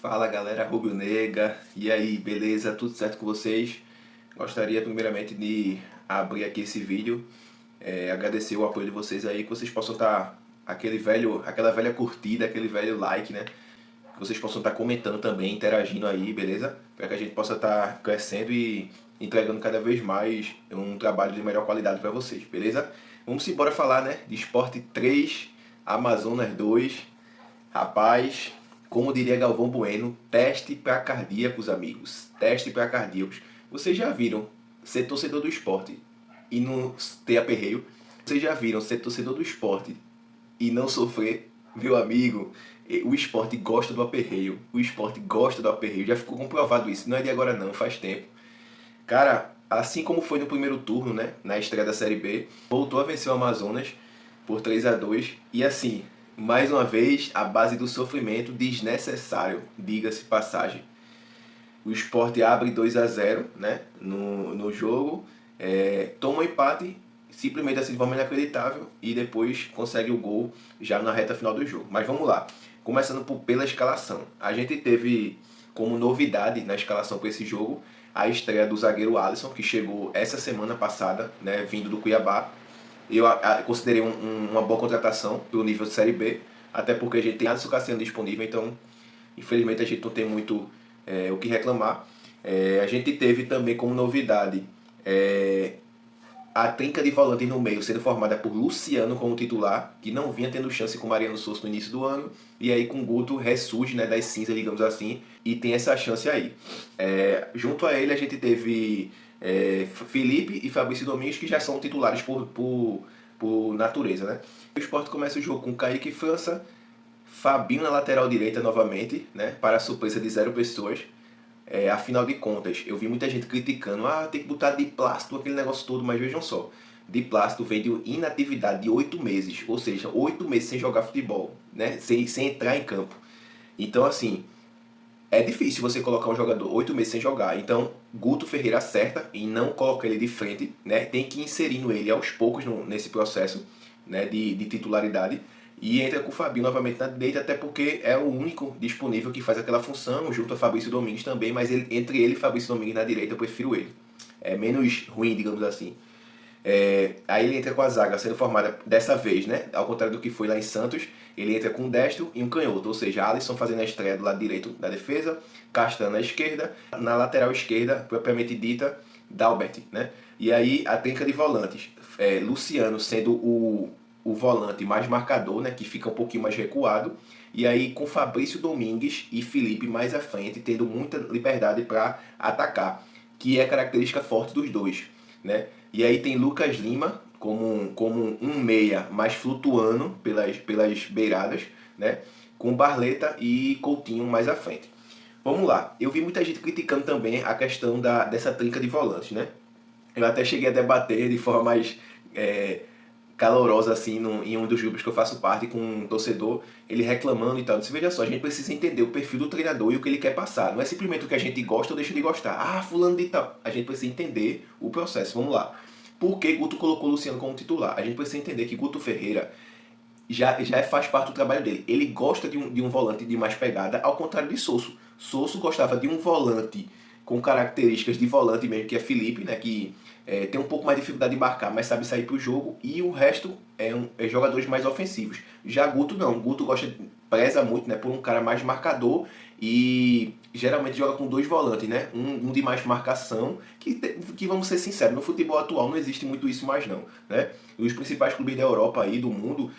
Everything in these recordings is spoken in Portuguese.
Fala galera rubro-negra, e aí, beleza? Tudo certo com vocês? Gostaria primeiramente de abrir aqui esse vídeo, agradecer o apoio de vocês aí, que vocês possam estar aquela velha curtida, aquele velho like, né? Que vocês possam estar comentando também, interagindo aí, beleza? Para que a gente possa estar crescendo e entregando cada vez mais um trabalho de melhor qualidade para vocês, beleza? Vamos embora falar, né, de Sport 3, Amazonas 2. Rapaz, como diria Galvão Bueno, teste para cardíacos, amigos. Teste para cardíacos. Vocês já viram ser torcedor do esporte e não ter aperreio? Vocês já viram ser torcedor do esporte e não sofrer? Meu amigo, o esporte gosta do aperreio. O esporte gosta do aperreio. Já ficou comprovado isso. Não é de agora não, faz tempo. Cara, assim como foi no primeiro turno, né, na estreia da Série B, voltou a vencer o Amazonas por 3-2 e assim, mais uma vez, a base do sofrimento desnecessário, diga-se passagem. O Sport abre 2-0, né, no jogo, toma um empate, simplesmente assim de forma inacreditável, e depois consegue o gol já na reta final do jogo. Mas vamos lá, começando pela escalação. A gente teve como novidade na escalação para esse jogo a estreia do zagueiro Alisson, que chegou essa semana passada, né, vindo do Cuiabá. Eu considerei uma boa contratação pelo nível de Série B, até porque a gente tem Alisson Cassiano disponível, então infelizmente a gente não tem muito o que reclamar. A gente teve também como novidade a trinca de volante no meio sendo formada por Luciano como titular, que não vinha tendo chance com Mariano Souza no início do ano, e aí com Guto ressurge, né, das cinzas, digamos assim, e tem essa chance aí. Junto a ele a gente teve Felipe e Fabrício Domingos, que já são titulares por natureza, né? O Sport começa o jogo com Kaique França, Fabinho na lateral direita novamente, né, para a surpresa de 0 pessoas. Afinal de contas, eu vi muita gente criticando, tem que botar de plástico, aquele negócio todo, mas vejam só, de plástico vem de inatividade de 8 meses, ou seja, 8 meses sem jogar futebol, né, sem entrar em campo. Então, assim, é difícil você colocar um jogador 8 meses sem jogar. Então, Guto Ferreira acerta em não colocar ele de frente, né? Tem que ir inserindo ele aos poucos nesse processo, né, de titularidade. E entra com o Fabinho novamente na direita, até porque é o único disponível que faz aquela função, junto a Fabrício Domingues também, mas entre ele e Fabrício Domingues na direita, eu prefiro ele. É menos ruim, digamos assim. Aí ele entra com a zaga sendo formada dessa vez, né? Ao contrário do que foi lá em Santos, ele entra com um destro e um canhoto, ou seja, Alisson fazendo a estreia do lado direito da defesa, Castanho na esquerda, na lateral esquerda, propriamente dita, Dalbert, né? E aí a trinca de volantes, Luciano sendo o volante mais marcador, né? Que fica um pouquinho mais recuado, e aí com Fabrício Domingues e Felipe mais à frente, tendo muita liberdade para atacar, que é característica forte dos dois, né? E aí tem Lucas Lima como um meia mais flutuando pelas beiradas, né? Com Barleta e Coutinho mais à frente. Vamos lá, eu vi muita gente criticando também a questão dessa trinca de volantes, né? Eu até cheguei a debater de forma mais calorosa assim em um dos grupos que eu faço parte com um torcedor, ele reclamando e tal. Disse, veja só, a gente precisa entender o perfil do treinador e o que ele quer passar. Não é simplesmente o que a gente gosta ou deixa de gostar. Fulano de tal. A gente precisa entender o processo. Vamos lá. Por que Guto colocou o Luciano como titular? A gente precisa entender que Guto Ferreira já faz parte do trabalho dele. Ele gosta de um volante de mais pegada, ao contrário de Sosso. Sosso gostava de um volante com características de volante mesmo, que é Felipe, né, que tem um pouco mais de dificuldade de marcar, mas sabe sair para o jogo, e o resto é jogadores mais ofensivos. Já Guto não, Guto preza muito, né, por um cara mais marcador, e geralmente joga com dois volantes, né, um de mais marcação, que vamos ser sinceros, no futebol atual não existe muito isso mais não, né. Os principais clubes da Europa aí, do mundo,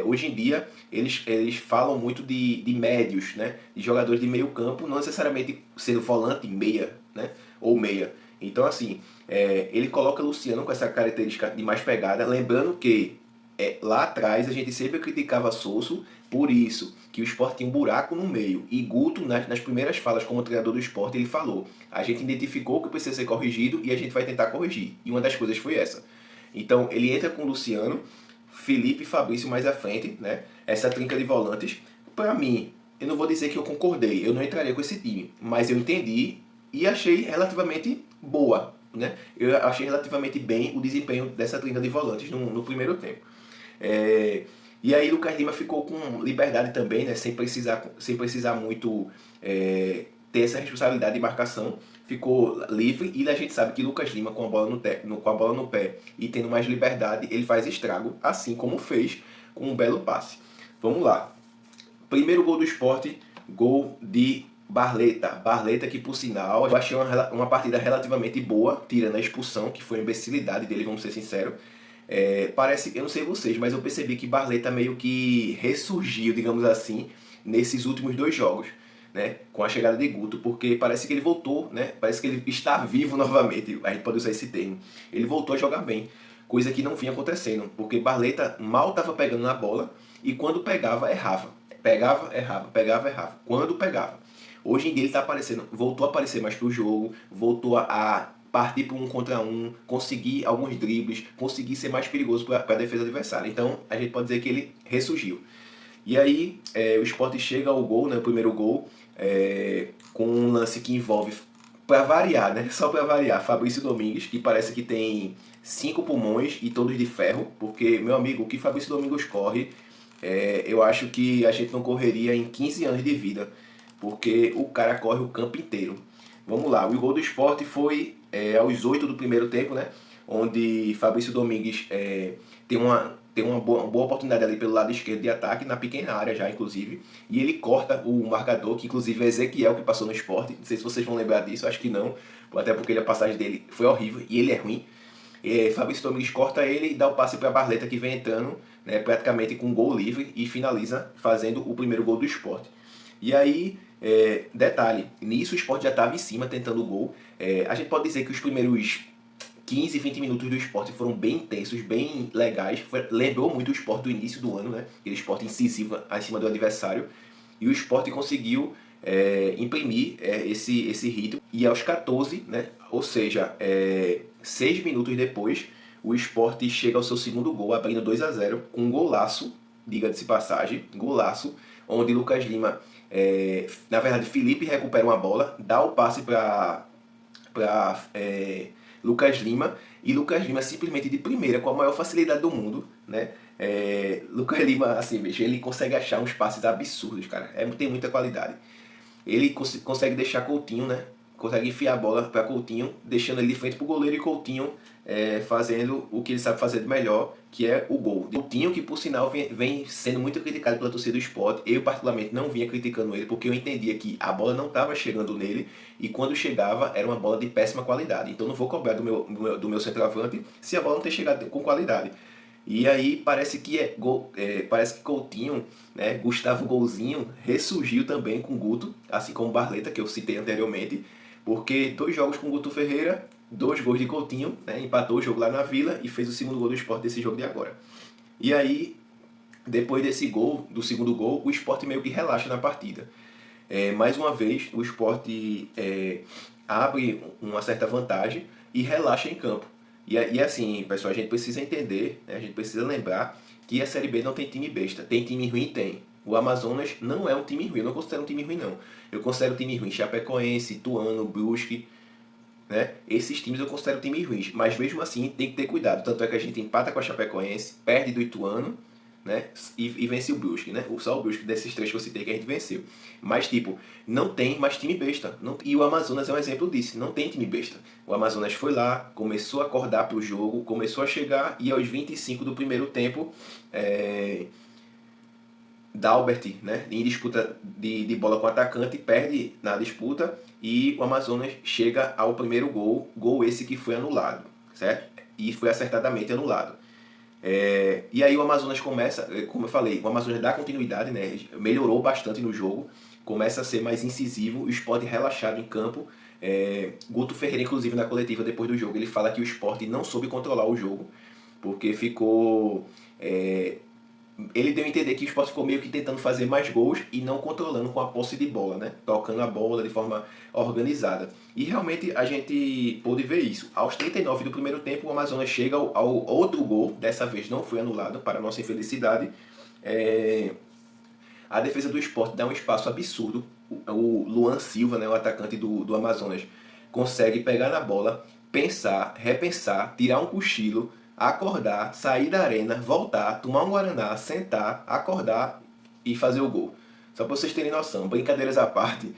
hoje em dia, eles falam muito de médios, né, de jogadores de meio campo, não necessariamente sendo volante, meia, né, ou meia. Então, assim, ele coloca Luciano com essa característica de mais pegada, lembrando que lá atrás a gente sempre criticava Sosso por isso, que o Sport tinha um buraco no meio. E Guto, nas primeiras falas como treinador do Sport, ele falou, a gente identificou o que precisa ser corrigido e a gente vai tentar corrigir. E uma das coisas foi essa. Então, ele entra com Luciano, Felipe e Fabrício mais à frente, né? Essa trinca de volantes. Para mim, eu não vou dizer que eu concordei, eu não entraria com esse time, mas eu entendi e achei relativamente boa, né? Eu achei relativamente bem o desempenho dessa trinca de volantes no primeiro tempo. E aí Lucas Lima ficou com liberdade também, né? Sem precisar muito ter essa responsabilidade de marcação. Ficou livre e a gente sabe que Lucas Lima com a bola com a bola no pé e tendo mais liberdade, ele faz estrago, assim como fez com um belo passe. Vamos lá. Primeiro gol do Sport, gol de Barleta. Barleta que, por sinal, eu achei uma partida relativamente boa, tirando a expulsão, que foi uma imbecilidade dele, vamos ser sinceros. Parece, eu não sei vocês, mas eu percebi que Barleta meio que ressurgiu, digamos assim, nesses últimos 2 jogos, né, com a chegada de Guto, porque parece que ele voltou, né, parece que ele está vivo novamente, a gente pode usar esse termo. Ele voltou a jogar bem, coisa que não vinha acontecendo, porque Barleta mal estava pegando na bola e quando pegava, errava. Pegava, errava, pegava, errava. Quando pegava. Hoje em dia ele está aparecendo, voltou a aparecer mais pro jogo, voltou a partir para um contra um, conseguir alguns dribles, conseguir ser mais perigoso para a defesa adversária. Então a gente pode dizer que ele ressurgiu. E aí o Sport chega ao gol, né, o primeiro gol, com um lance que envolve, para variar, né, só para variar, Fabrício Domingues, que parece que tem 5 pulmões e todos de ferro, porque, meu amigo, o que Fabrício Domingos corre, eu acho que a gente não correria em 15 anos de vida, porque o cara corre o campo inteiro. Vamos lá, o gol do Sport foi aos 8 do primeiro tempo, né? Onde Fabrício Domingues tem uma boa oportunidade ali pelo lado esquerdo de ataque, na pequena área já, inclusive. E ele corta o marcador, que inclusive é Ezequiel que passou no Sport. Não sei se vocês vão lembrar disso, acho que não. Até porque a passagem dele foi horrível e ele é ruim. Fabrício Domingues corta ele e dá o passe para Barleta, que vem entrando, né, praticamente com um gol livre e finaliza fazendo o primeiro gol do Sport. E aí, detalhe, nisso o Sport já estava em cima tentando o gol. A gente pode dizer que os primeiros 15, 20 minutos do Sport foram bem intensos, bem legais. Lembrou muito o Sport do início do ano, né? Aquele Sport incisivo acima do adversário. E o Sport conseguiu imprimir esse ritmo. E aos 14, né? Ou seja, 6 minutos depois, o Sport chega ao seu segundo gol, abrindo 2-0, com um golaço, diga-se passagem, golaço, onde Lucas Lima, na verdade, Felipe recupera uma bola, dá o passe para Lucas Lima, e Lucas Lima simplesmente de primeira, com a maior facilidade do mundo, né? Lucas Lima, assim, bicho, ele consegue achar uns passes absurdos, cara. Tem muita qualidade. Ele consegue deixar Coutinho, né? Consegue enfiar a bola para Coutinho, deixando ele de frente pro goleiro, e Coutinho fazendo o que ele sabe fazer de melhor, que é o gol. Coutinho, que por sinal vem sendo muito criticado pela torcida do Sport. Eu particularmente não vinha criticando ele, porque eu entendia que a bola não estava chegando nele, e quando chegava era uma bola de péssima qualidade. Então não vou cobrar do meu centroavante se a bola não ter chegado com qualidade. E aí parece que parece que Coutinho, né, Gustavo Golzinho, ressurgiu também com Guto, assim como Barleta, que eu citei anteriormente, porque 2 jogos com Guto Ferreira, 2 gols de Coutinho, né, empatou o jogo lá na Vila e fez o segundo gol do Sport desse jogo de agora. E aí, depois desse gol, do segundo gol, o Sport meio que relaxa na partida. Mais uma vez, o Sport abre uma certa vantagem e relaxa em campo. E assim, pessoal, a gente precisa entender, né, a gente precisa lembrar que a Série B não tem time besta. Tem time ruim? Tem. O Amazonas não é um time ruim, eu não considero um time ruim, não. Eu considero time ruim Chapecoense, Ituano, Brusque, né? Esses times eu considero times ruins, mas mesmo assim tem que ter cuidado. Tanto é que a gente empata com a Chapecoense, perde do Ituano, né? E vence o Brusque, né? Só o Brusque desses 3 que eu citei que a gente venceu. Mas, tipo, não tem mais time besta. Não, e o Amazonas é um exemplo disso. Não tem time besta. O Amazonas foi lá, começou a acordar pro jogo, começou a chegar e aos 25 do primeiro tempo, Dalbert, né, em disputa de bola com o atacante, perde na disputa e o Amazonas chega ao primeiro gol esse que foi anulado, certo? E foi acertadamente anulado. E aí o Amazonas começa, como eu falei, o Amazonas dá continuidade, né, melhorou bastante no jogo, começa a ser mais incisivo, o Sport relaxado em campo. Guto Ferreira, inclusive, na coletiva depois do jogo, ele fala que o Sport não soube controlar o jogo, porque ficou... ele deu a entender que o Sport ficou meio que tentando fazer mais gols e não controlando com a posse de bola, né? Tocando a bola de forma organizada. E realmente a gente pôde ver isso. Aos 39 do primeiro tempo, o Amazonas chega ao outro gol, dessa vez não foi anulado, para nossa infelicidade. A defesa do Sport dá um espaço absurdo. O Luan Silva, né, o atacante do Amazonas, consegue pegar na bola, pensar, repensar, tirar um cochilo, acordar, sair da arena, voltar, tomar um guaraná, sentar, acordar e fazer o gol. Só para vocês terem noção, brincadeiras à parte,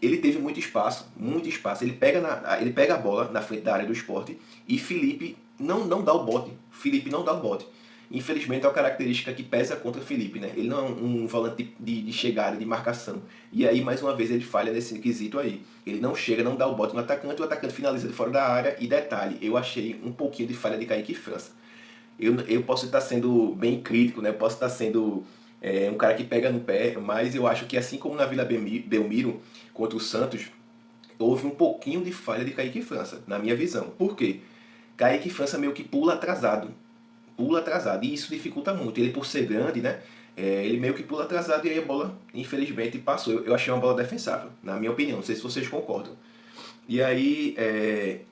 ele teve muito espaço, muito espaço. Ele pega a bola na frente da área do Sport e Felipe não dá o bote. Felipe não dá o bote. Infelizmente é uma característica que pesa contra o Felipe, né? Ele não é um volante de chegada, de marcação. E aí, mais uma vez, ele falha nesse quesito aí. Ele não chega, não dá o bote no atacante, o atacante finaliza de fora da área. E detalhe, eu achei um pouquinho de falha de Kaique França. Eu posso estar sendo bem crítico, né? Posso estar sendo um cara que pega no pé, mas eu acho que assim como na Vila Belmiro, contra o Santos, houve um pouquinho de falha de Kaique França, na minha visão. Por quê? Kaique França meio que pula atrasado. E isso dificulta muito. Ele, por ser grande, né? Ele meio que pula atrasado e aí a bola, infelizmente, passou. Eu achei uma bola defensável, na minha opinião. Não sei se vocês concordam. E aí,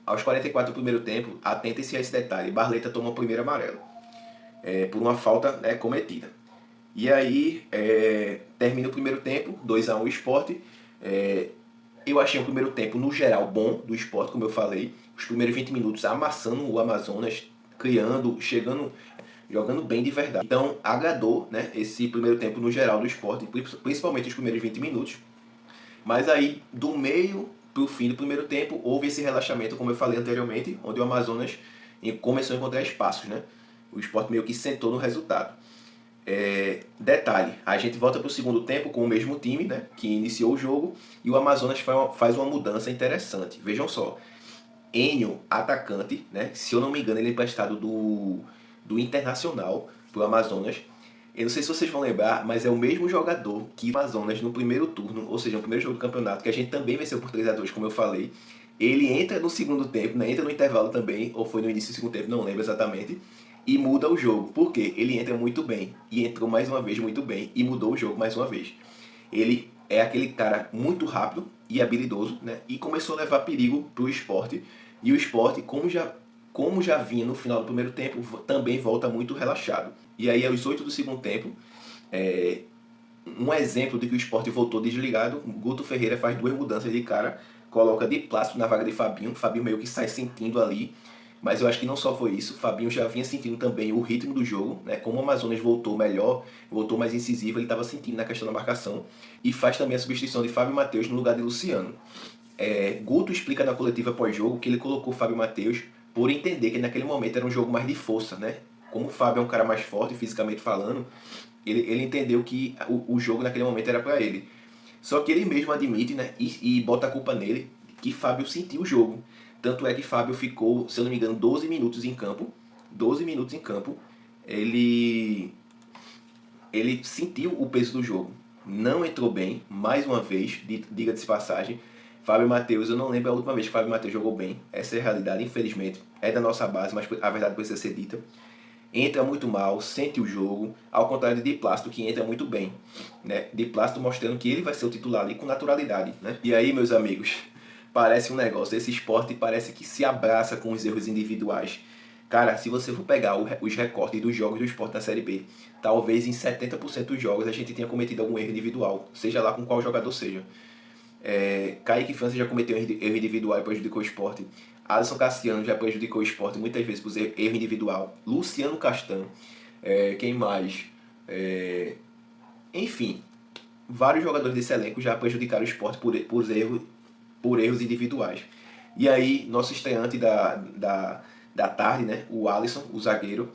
aos 44 do primeiro tempo, atentem-se a esse detalhe. Barleta toma o primeiro amarelo. Por uma falta, né, cometida. E aí, termina o primeiro tempo, 2-1 o Sport. Eu achei o primeiro tempo, no geral, bom do Sport, como eu falei. Os primeiros 20 minutos amassando o Amazonas, criando, chegando, jogando bem de verdade. Então, agradou, né, esse primeiro tempo no geral do Sport, principalmente os primeiros 20 minutos. Mas aí, do meio para o fim do primeiro tempo, houve esse relaxamento, como eu falei anteriormente, onde o Amazonas começou a encontrar espaços, né? O Sport meio que sentou no resultado. Detalhe, a gente volta para o segundo tempo com o mesmo time, né, que iniciou o jogo, e o Amazonas faz uma mudança interessante. Vejam só, Enio, atacante, né, se eu não me engano ele é emprestado do Internacional para o Amazonas. Eu não sei se vocês vão lembrar, mas é o mesmo jogador que o Amazonas no primeiro turno, ou seja, no primeiro jogo do campeonato, que a gente também venceu por 3-2, como eu falei. Ele entra no segundo tempo, né, entra no intervalo também, ou foi no início do segundo tempo, não lembro exatamente, e muda o jogo. Por quê? Ele entra muito bem, e entrou mais uma vez muito bem, e mudou o jogo mais uma vez. Ele é aquele cara muito rápido e habilidoso, né, e começou a levar perigo para o Sport. E o Sport, como já vinha no final do primeiro tempo, também volta muito relaxado. E aí, aos 8 do segundo tempo, um exemplo de que o Sport voltou desligado, Guto Ferreira faz 2 mudanças de cara, coloca de Plácido na vaga de Fabinho. Fabinho meio que sai sentindo ali, mas eu acho que não só foi isso, Fabinho já vinha sentindo também o ritmo do jogo, né? Como o Amazonas voltou melhor, voltou mais incisivo, ele estava sentindo na questão da marcação, e faz também a substituição de Fábio Matheus no lugar de Luciano. Guto explica na coletiva pós-jogo que ele colocou o Fábio Matheus por entender que naquele momento era um jogo mais de força, né? Como o Fábio é um cara mais forte, fisicamente falando, ele entendeu que o jogo naquele momento era para ele. Só que ele mesmo admite, né, e bota a culpa nele, que Fábio sentiu o jogo. Tanto é que Fábio ficou, se eu não me engano, 12 minutos em campo. 12 minutos em campo. Ele sentiu o peso do jogo. Não entrou bem, mais uma vez, diga-se de passagem. Fábio Matheus, eu não lembro a última vez que Fábio Matheus jogou bem. Essa é a realidade, infelizmente. É da nossa base, mas a verdade precisa ser dita. Entra muito mal, sente o jogo, ao contrário de Plácido, que entra muito bem, né? De Plácido mostrando que ele vai ser o titular ali com naturalidade, né? E aí, meus amigos, parece um negócio, esse esporte parece que se abraça com os erros individuais. Cara, se você for pegar os recortes dos jogos do Sport na Série B, talvez em 70% dos jogos a gente tenha cometido algum erro individual, seja lá com qual jogador seja. Kaique França já cometeu erro individual e prejudicou o Sport. Alisson Cassiano já prejudicou o Sport muitas vezes por erro individual. Luciano Castan, quem mais? Enfim, vários jogadores desse elenco já prejudicaram o Sport por erros individuais. E aí, nosso estreante da tarde, né, o Alisson, o zagueiro,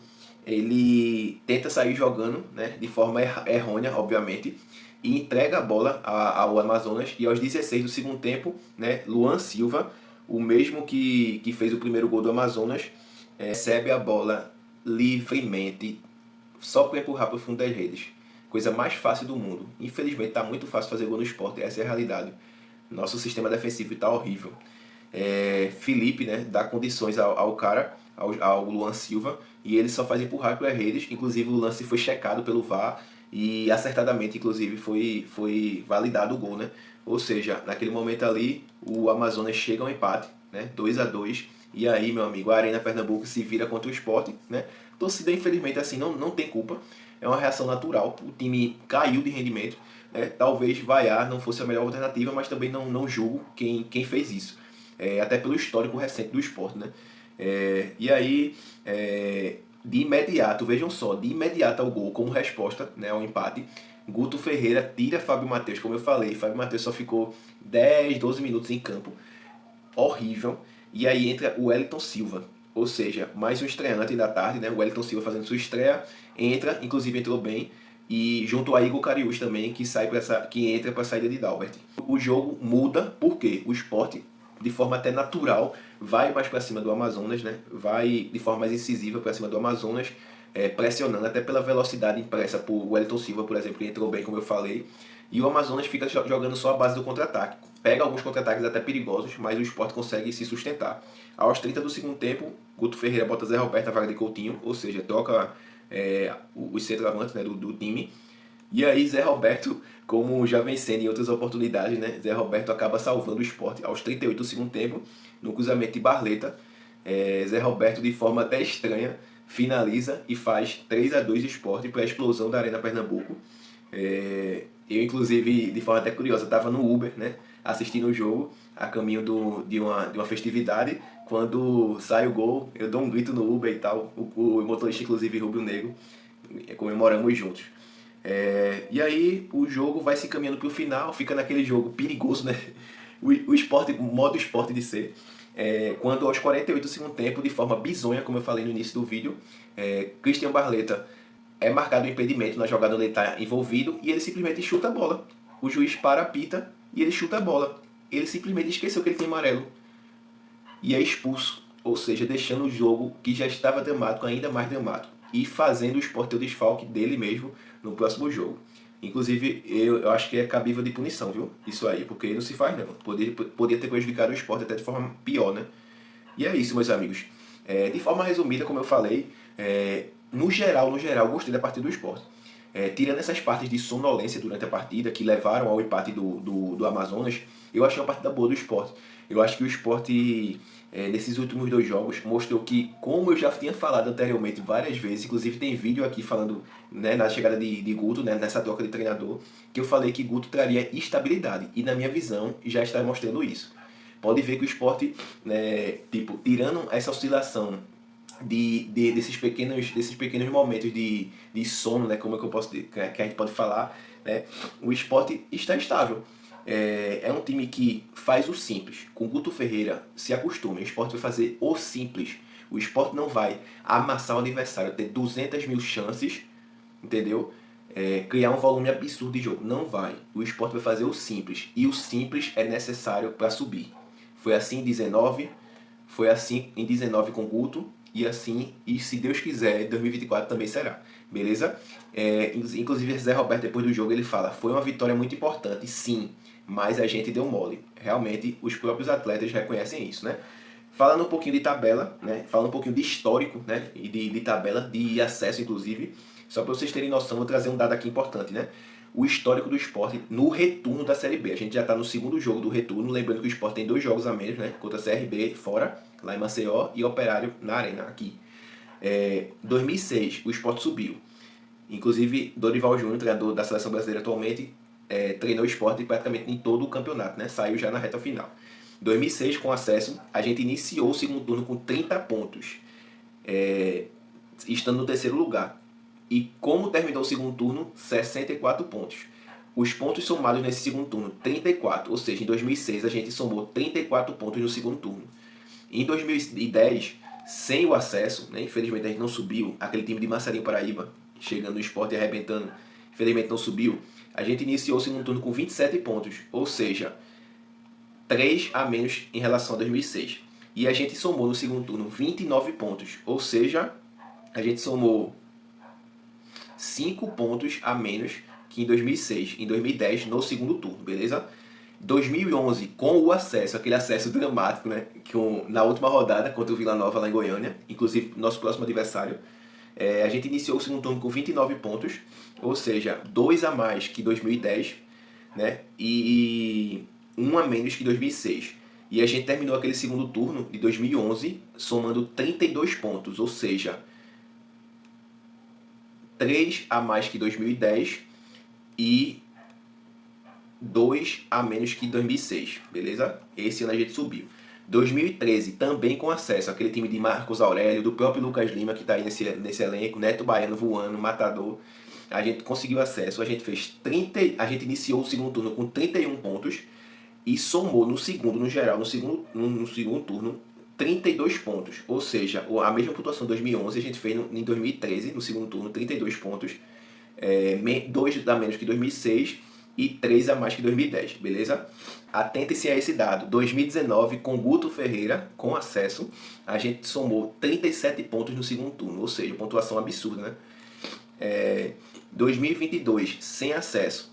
ele tenta sair jogando, né, de forma errônea, obviamente, e entrega a bola ao Amazonas. E aos 16 do segundo tempo, né, Luan Silva, o mesmo que fez o primeiro gol do Amazonas, recebe a bola livremente, só para empurrar para o fundo das redes. Coisa mais fácil do mundo. Infelizmente está muito fácil fazer gol no Sport, essa é a realidade. Nosso sistema defensivo está horrível. Felipe, né, dá condições ao cara, ao Luan Silva, e ele só faz empurrar para as redes. Inclusive o lance foi checado pelo VAR e acertadamente, inclusive, foi validado o gol, né? Ou seja, naquele momento ali, o Amazonas chega ao empate, né? 2-2. E aí, meu amigo, a Arena Pernambuco se vira contra o Sport, né? A torcida, infelizmente, assim, não tem culpa. É uma reação natural. O time caiu de rendimento, né? Talvez vaiar não fosse a melhor alternativa, mas também não julgo quem fez isso. Até pelo histórico recente do Sport, né? E aí, de imediato, vejam só, de imediato ao gol, como resposta, né, ao empate, Guto Ferreira tira Fábio Matheus, como eu falei. Fábio Matheus só ficou 10, 12 minutos em campo. Horrível. E aí entra o Wellington Silva. Ou seja, mais um estreante da tarde, né? O Wellington Silva fazendo sua estreia. Entra, inclusive entrou bem. E junto a Igor Cariús também, que entra para a saída de Dalbert. O jogo muda, porque o Sport, de forma até natural, vai mais para cima do Amazonas, né? Vai de forma mais incisiva para cima do Amazonas, pressionando até pela velocidade impressa por Wellington Silva, por exemplo, que entrou bem, como eu falei. E o Amazonas fica jogando só a base do contra-ataque. Pega alguns contra-ataques até perigosos, mas o Sport consegue se sustentar. Aos 30 do segundo tempo, Guto Ferreira bota Zé Roberto na vaga de Coutinho, ou seja, troca os centroavantes, né, do time. E aí Zé Roberto, como já vem sendo em outras oportunidades, né, Zé Roberto acaba salvando o Sport aos 38 do segundo tempo, no cruzamento de Barleta. Zé Roberto, de forma até estranha, finaliza e faz 3-2 Sport para a explosão da Arena Pernambuco. Eu, inclusive, de forma até curiosa, estava no Uber, né, assistindo o jogo, a caminho de uma festividade. Quando sai o gol, eu dou um grito no Uber e tal. O motorista, inclusive, rubro-negro, comemoramos juntos. E aí o jogo vai se caminhando para o final, fica naquele jogo perigoso, né? O esporte, o modo esporte de ser. Quando aos 48 do segundo tempo, de forma bizonha, como eu falei no início do vídeo, Christian Barleta é marcado o impedimento na jogada onde ele está envolvido e ele simplesmente chuta a bola. O juiz para, apita e ele chuta a bola. Ele simplesmente esqueceu que ele tem amarelo e é expulso, ou seja, deixando o jogo que já estava dramático ainda mais dramático e fazendo o Sport ter o desfalque dele mesmo no próximo jogo. Inclusive, eu acho que é cabível de punição, viu? Isso aí, porque não se faz não. Poderia ter prejudicado o Sport até de forma pior, né? E é isso, meus amigos. De forma resumida, como eu falei, no geral, gostei da partida do Sport. Tirando essas partes de sonolência durante a partida, que levaram ao empate do Amazonas, eu achei uma partida boa do Sport. Eu acho que o Sport, nesses últimos 2 jogos, mostrou que, como eu já tinha falado anteriormente várias vezes, inclusive tem vídeo aqui falando, né, na chegada de Guto, né, nessa troca de treinador, que eu falei que Guto traria estabilidade, e na minha visão já está mostrando isso. Pode ver que o Sport, né, tipo, tirando essa oscilação desses pequenos momentos de sono, né, como é que eu posso que a gente pode falar, né, o Sport está estável. É um time que faz o simples. Com Guto Ferreira, se acostume, o Sport vai fazer o simples. O Sport não vai amassar o adversário, ter 200 mil chances, entendeu? Criar um volume absurdo de jogo. Não vai. O Sport vai fazer o simples. E o simples é necessário para subir. Foi assim em 19, foi assim em 19 com Guto, e assim, e se Deus quiser, em 2024 também será. Beleza? Inclusive, Zé Roberto, depois do jogo, ele fala: foi uma vitória muito importante, sim, mas a gente deu mole. Realmente, os próprios atletas reconhecem isso, né? Falando um pouquinho de tabela, né? Falando um pouquinho de histórico, né? E de tabela, de acesso, inclusive. Só para vocês terem noção, vou trazer um dado aqui importante, né? O histórico do Sport no retorno da Série B. A gente já está no segundo jogo do retorno, lembrando que o Sport tem 2 jogos a menos, né? Contra a CRB fora, lá em Maceió, e Operário na Arena, aqui. 2006, o Sport subiu. Inclusive, Dorival Júnior, treinador da Seleção Brasileira atualmente, treinou o Sport praticamente em todo o campeonato, né? Saiu já na reta final. 2006, com acesso, a gente iniciou o segundo turno com 30 pontos, estando no terceiro lugar. E como terminou o segundo turno, 64 pontos. Os pontos somados nesse segundo turno, 34. Ou seja, em 2006 a gente somou 34 pontos no segundo turno. Em 2010, sem o acesso, né, infelizmente a gente não subiu, aquele time de Marcelinho Paraíba, chegando no Sport e arrebentando, infelizmente não subiu. A gente iniciou o segundo turno com 27 pontos, ou seja, 3 a menos em relação a 2006. E a gente somou no segundo turno 29 pontos, ou seja, a gente somou 5 pontos a menos que em 2006, em 2010, no segundo turno, beleza? 2011, com o acesso, aquele acesso dramático, né? Na última rodada contra o Vila Nova lá em Goiânia, inclusive nosso próximo adversário, a gente iniciou o segundo turno com 29 pontos, ou seja, 2 a mais que 2010, né? E 1 a menos que 2006. E a gente terminou aquele segundo turno de 2011 somando 32 pontos, ou seja, 3 a mais que 2010 e 2 a menos que 2006, beleza? Esse ano a gente subiu. 2013, também com acesso, aquele time de Marcos Aurélio, do próprio Lucas Lima, que está aí nesse elenco, Neto Baiano voando, matador. A gente conseguiu acesso, a gente fez 30, a gente iniciou o segundo turno com 31 pontos e somou no segundo, no geral, no segundo turno, 32 pontos. Ou seja, a mesma pontuação de 2011 a gente fez em 2013, no segundo turno, 32 pontos. 2 a menos que 2006 e 3 a mais que 2010, beleza? Atentem-se a esse dado. 2019, com Guto Ferreira, com acesso, a gente somou 37 pontos no segundo turno, ou seja, pontuação absurda, né? 2022, sem acesso,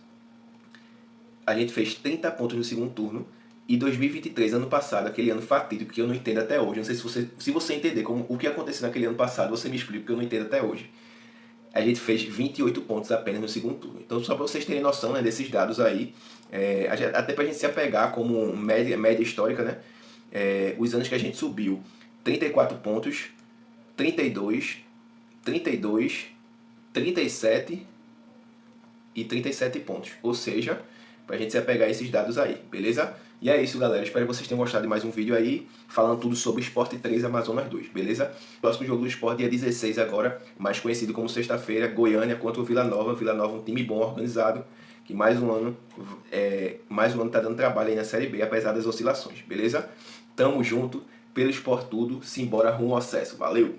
a gente fez 30 pontos no segundo turno. E 2023, ano passado, aquele ano fatídico que eu não entendo até hoje, não sei se você entender o que aconteceu naquele ano passado, você me explica, porque eu não entendo até hoje. A gente fez 28 pontos apenas no segundo turno. Então, só para vocês terem noção, né, desses dados aí, até para a gente se apegar como média histórica, né, os anos que a gente subiu: 34 pontos, 32, 32, 37 e 37 pontos. Ou seja, para a gente se apegar a esses dados aí, beleza? E é isso, galera. Espero que vocês tenham gostado de mais um vídeo aí, falando tudo sobre Sport 3 Amazonas 2, beleza? Próximo jogo do Sport, dia 16 agora, mais conhecido como sexta-feira, Goiânia contra o Vila Nova. Vila Nova, um time bom, organizado, que mais um ano tá dando trabalho aí na Série B, apesar das oscilações, beleza? Tamo junto, pelo Sport tudo, simbora rumo ao acesso. Valeu!